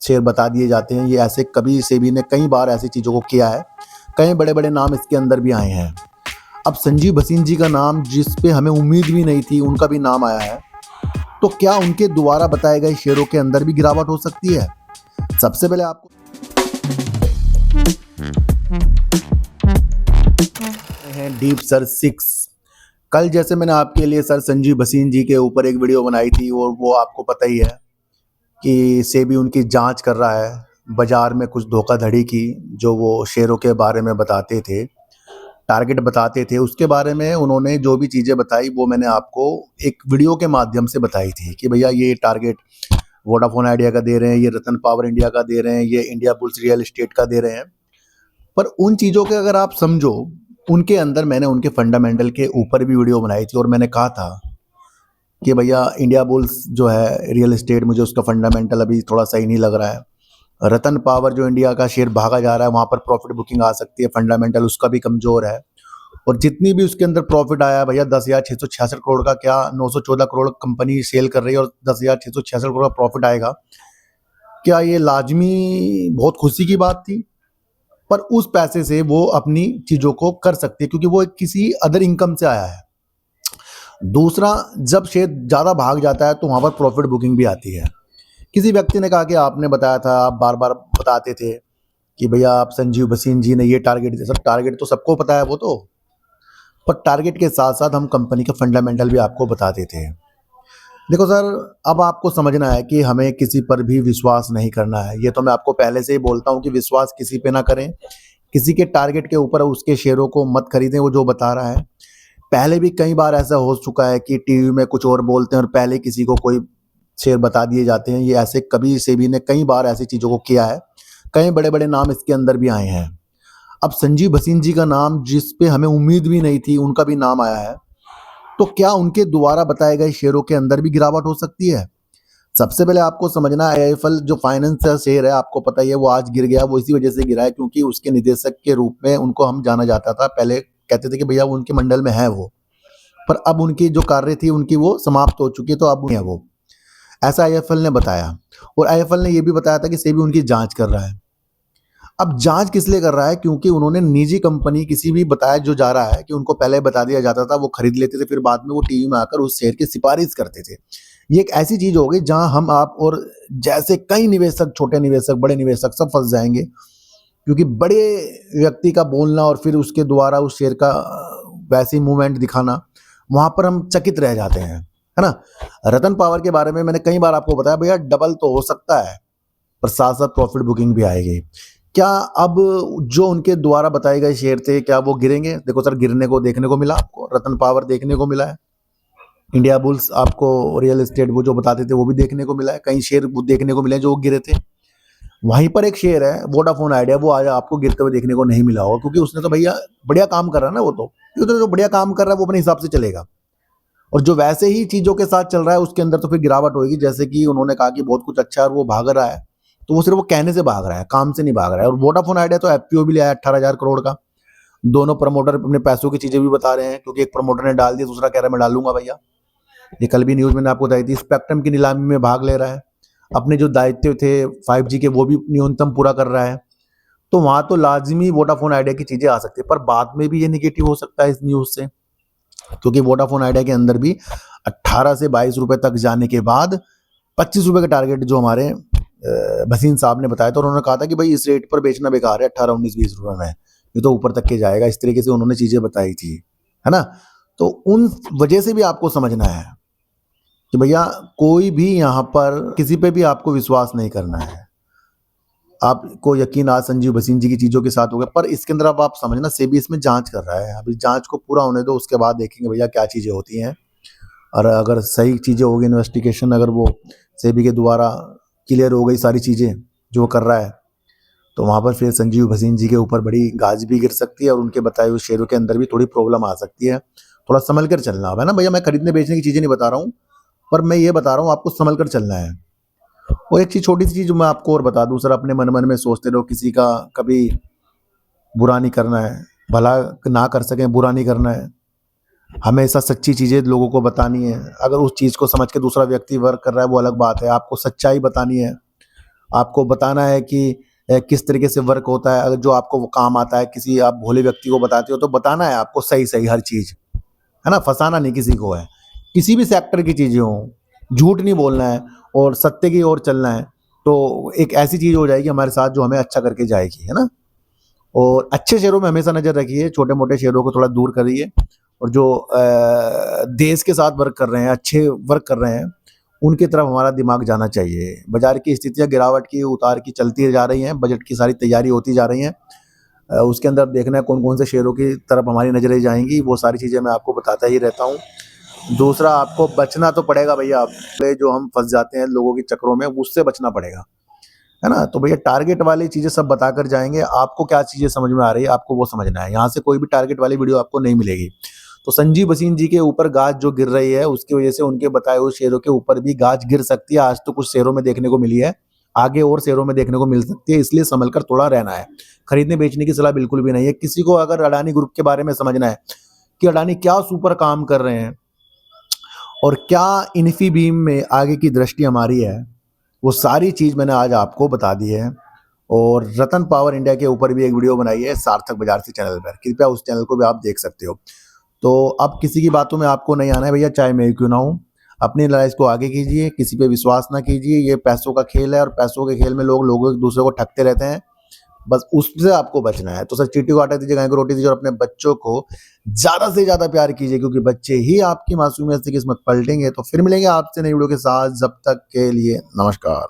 Share बता दिए जाते हैं। ये ऐसे कभी सेबी ने कई बार ऐसी चीज़ों को किया है। कई बड़े-बड़े नाम इसके अंदर भी आए हैं। अब संजीव भसीन जी का नाम जिस पे हमें उम्मीद भी नहीं थी, उनका भी नाम आया है। तो क्या उनके द्वारा बताए गए शेयरों के अंदर भी गिरावट हो सकती है? सबसे पहले आपको हैं डीप सर 6। कल जैसे मैंने आपके लिए सर संजीव भसीन जी के ऊपर एक वीडियो बनाई थी और वो आपको पता ही है कि सेबी उनकी जांच कर रहा है बाजार में कुछ धोखाधड़ी की, जो वो शेयरों के बारे में बताते थे, टारगेट बताते थे, उसके बारे में उन्होंने जो भी चीज़ें बताई वो मैंने आपको एक वीडियो के माध्यम से बताई थी कि भैया ये टारगेट वोडाफोन आइडिया का दे रहे हैं, ये रतन पावर इंडिया का दे रहे हैं, ये इंडिया बुल्स रियल एस्टेट का दे रहे हैं। पर उन चीज़ों के अगर आप समझो, उनके अंदर मैंने उनके फंडामेंटल के ऊपर भी वीडियो बनाई थी और मैंने कहा था कि भैया इंडिया बुल्स जो है रियल एस्टेट, मुझे उसका फंडामेंटल अभी थोड़ा सही नहीं लग रहा है। रतन पावर जो इंडिया का शेयर भागा जा रहा है, वहाँ पर प्रॉफिट बुकिंग आ सकती है, फंडामेंटल उसका भी कमज़ोर है। और जितनी भी उसके अंदर प्रॉफिट आया भैया 10,666 करोड़ का, क्या 914 करोड़ कंपनी सेल कर रही है और 10,666 करोड़ का प्रॉफिट आएगा, क्या ये लाजमी बहुत खुशी की बात थी? पर उस पैसे से वो अपनी चीज़ों को कर सकती है क्योंकि वो एक किसी अदर इनकम से आया है। दूसरा, जब शेयर ज़्यादा भाग जाता है तो वहाँ पर प्रॉफिट बुकिंग भी आती है। किसी व्यक्ति ने कहा कि आपने बताया था, आप बार बार बताते थे कि भैया आप संजीव भसीन जी ने ये टारगेट दिया। सर टारगेट तो सबको पता है वो तो, पर टारगेट के साथ साथ हम कंपनी के फंडामेंटल भी आपको बताते थे। देखो सर, अब आपको समझना है कि हमें किसी पर भी विश्वास नहीं करना है। ये तो मैं आपको पहले से ही बोलता हूँ कि विश्वास किसी पे ना करें, किसी के टारगेट के ऊपर उसके शेयरों को मत खरीदें वो जो बता रहा है। पहले भी कई बार ऐसा हो चुका है कि टीवी में कुछ और बोलते हैं और पहले किसी को कोई शेयर बता दिए जाते हैं। ये ऐसे कभी सेबी ने कई बार ऐसी चीज़ों को किया है। कई बड़े-बड़े नाम इसके अंदर भी आए हैं। अब संजीव भसीन जी का नाम जिस पे हमें उम्मीद भी नहीं थी, उनका भी नाम आया है। तो क्या उनके द्वारा बताए गए शेयरों के अंदर भी गिरावट हो सकती है? सबसे पहले आपको समझना है, आईआईएफएल जो फाइनेंस का शेयर है, आपको पता ही है वो आज गिर गया। वो इसी वजह से गिरा है क्योंकि उसके निदेशक के रूप में उनको हम जाना जाता था। पहले कहते थे कि भैया वो उनके मंडल में है वो, पर अब उनकी जो कार्य थी उनकी वो समाप्त हो चुकी है, तो अब है वो, ऐसा आईआईएफएल ने बताया। और आईआईएफएल ने ये भी बताया था कि सेबी उनकी जांच कर रहा है। अब जांच किस लिए कर रहा है? क्योंकि उन्होंने निजी कंपनी किसी भी बताया जो जा रहा है कि उनको पहले बता दिया जाता था, वो खरीद लेते थे, फिर बाद में वो टीवी में आकर उस शेयर की सिफारिश करते थे। ये एक ऐसी चीज हो गई जहां हम आप और जैसे कई निवेशक, छोटे निवेशक, बड़े निवेशक सब फंस जाएंगे, क्योंकि बड़े व्यक्ति का बोलना और फिर उसके द्वारा उस शेयर का वैसी मूवमेंट दिखाना, वहां पर हम चकित रह जाते हैं, है ना। रतन पावर के बारे में मैंने कई बार आपको बताया भैया डबल तो हो सकता है, पर साथ साथ प्रॉफिट बुकिंग भी आएगी। क्या अब जो उनके द्वारा बताए गए शेयर थे क्या वो गिरेंगे? देखो सर, गिरने को देखने को मिला आपको, रतन पावर देखने को मिला है, इंडिया बुल्स आपको रियल एस्टेट वो जो बताते थे वो भी देखने को मिला है, कई शेयर वो देखने को मिले जो गिरे थे। वहीं पर एक शेयर है वोडाफोन आइडिया, वो आज आपको गिरते हुए देखने को नहीं मिला होगा क्योंकि उसने तो भैया बढ़िया काम कर रहा है ना, वो तो जो बढ़िया काम कर रहा है वो अपने हिसाब से चलेगा। और जो वैसे ही चीज़ों के साथ चल रहा है उसके अंदर तो फिर गिरावट होगी। जैसे कि उन्होंने कहा कि बहुत कुछ अच्छा है और वो भाग रहा है, तो वो सिर्फ वो कहने से भाग रहा है, काम से नहीं भाग रहा है। और वोडाफोन आइडिया तो एफपीओ भी लिया है 18,000 करोड़ का। दोनों प्रमोटर अपने पैसों की चीज़ें भी बता रहे हैं, क्योंकि एक प्रमोटर ने डाल दिया, दूसरा कह रहा है मैं डालूंगा भैया। ये कल भी न्यूज़ मैंने आपको बताई थी। स्पेक्ट्रम की नीलामी में भाग ले रहा है, अपने जो दायित्व थे 5G के वो भी न्यूनतम पूरा कर रहा है। तो वहां तो लाजमी वोडाफोन आइडिया की चीज़ें आ सकती है, पर बाद में भी ये निगेटिव हो सकता है इस न्यूज़ से, क्योंकि वोडाफोन आइडिया के अंदर भी 18 से 22 रुपए तक जाने के बाद 25 रुपए का टारगेट जो हमारे भसीन साहब ने बताया था, उन्होंने कहा था कि भाई इस रेट पर बेचना बेकार है, 18, 19, 20 रुपए में, ये तो ऊपर तक के जाएगा। इस तरीके से उन्होंने चीजें बताई थी, है ना। तो उन वजह से भी आपको समझना है कि भैया कोई भी यहाँ पर किसी पे भी आपको विश्वास नहीं करना है। आपको यकीन आज संजीव भसीन जी की चीजों के साथ हो गया, पर इसके अंदर अब आप समझना सेबी इसमें जांच कर रहा है। अभी जांच को पूरा होने दो, उसके बाद देखेंगे भैया क्या चीजें होती हैं। और अगर सही चीजें होगी, इन्वेस्टिगेशन अगर वो सेबी के द्वारा क्लियर हो गई सारी चीजें जो कर रहा है, तो वहां पर फिर संजीव भसीन जी के ऊपर बड़ी गाज भी गिर सकती है और उनके बताए हुए शेयरों के अंदर भी थोड़ी प्रॉब्लम आ सकती है। थोड़ा संभल कर चलना है ना भैया। मैं खरीदने बेचने की चीजें नहीं बता रहा हूँ, पर मैं ये बता रहा हूँ आपको संभल कर चलना है। और एक चीज, छोटी सी चीज मैं आपको और बता दूं सर, अपने मन मन में सोचते रहो, किसी का कभी बुरा नहीं करना है, भला ना कर सकें बुरा नहीं करना है। हमेशा सच्ची चीजें लोगों को बतानी है। अगर उस चीज को समझ के दूसरा व्यक्ति वर्क कर रहा है वो अलग बात है, आपको सच्चाई बतानी है। आपको बताना है कि किस तरीके से वर्क होता है, अगर जो आपको वो काम आता है, किसी आप भोले व्यक्ति को बताते हो तो बताना है आपको सही-सही हर चीज़, है ना? फँसाना नहीं किसी को है। किसी भी सेक्टर की चीज़ें हों, झूठ नहीं बोलना है और सत्य की ओर चलना है, तो एक ऐसी चीज़ हो जाएगी हमारे साथ जो हमें अच्छा करके जाएगी, है ना? और अच्छे शेयरों में हमेशा नज़र रखिए, छोटे-मोटे शेयरों को थोड़ा दूर करिए और जो देश के साथ वर्क कर रहे हैं, अच्छे वर्क कर रहे हैं, उनकी तरफ हमारा दिमाग जाना चाहिए। बाज़ार की स्थितियाँ गिरावट की, उतार की चलती जा रही हैं, बजट की सारी तैयारी होती जा रही हैं। उसके अंदर देखना है कौन-कौन से शेयरों की तरफ हमारी नज़रें जाएँगी, वो सारी चीज़ें मैं आपको बताता ही रहता हूँ। दूसरा आपको बचना तो पड़ेगा भैया, ये जो हम फँस जाते हैं लोगों के चक्करों में, उससे बचना पड़ेगा। है ना? तो भैया टारगेट वाली चीज़ें सब बताकर जाएँगे, आपको क्या चीज़ें समझ में आ रही है, आपको वो समझना है। यहाँ से कोई भी टारगेट वाली वीडियो आपको नहीं मिलेगी। तो संजीव भसीन जी के ऊपर गाज जो गिर रही है, उसकी वजह से उनके बताए हुए शेयरों के ऊपर भी गाज गिर सकती है। आज तो कुछ शेयरों में देखने को मिली है, आगे और शेयरों में देखने को मिल सकती है, इसलिए सँभल कर थोड़ा रहना है। खरीदने-बेचने की सलाह बिल्कुल भी नहीं है। किसी को अगर अडानी ग्रुप के बारे में समझना है कि अडानी क्या सुपर काम कर रहे हैं और क्या इन्फीबीम में आगे की दृष्टि हमारी है, वो सारी चीज़ मैंने आज आपको बता दी है। और रतन पावर इंडिया के ऊपर भी एक वीडियो बनाई है सार्थक बाजार से चैनल पर, कृपया उस चैनल को भी आप देख सकते हो। तो अब किसी की बातों में आपको नहीं आना है भैया, चाहे मैं क्यों ना हूँ। अपनी लाइफ को आगे कीजिए, किसी पे विश्वास ना कीजिए, ये पैसों का खेल है और पैसों के खेल में लोग एक दूसरे को ठगते रहते हैं, बस उससे आपको बचना है। तो सर चींटी को आटा दीजिए, गाय को रोटी दीजिए और अपने बच्चों को ज़्यादा से ज़्यादा प्यार कीजिए, क्योंकि बच्चे ही आपकी मासूमियत से किस्मत पलटेंगे। तो फिर मिलेंगे आपसे नई वीडियो के साथ, जब तक के लिए नमस्कार।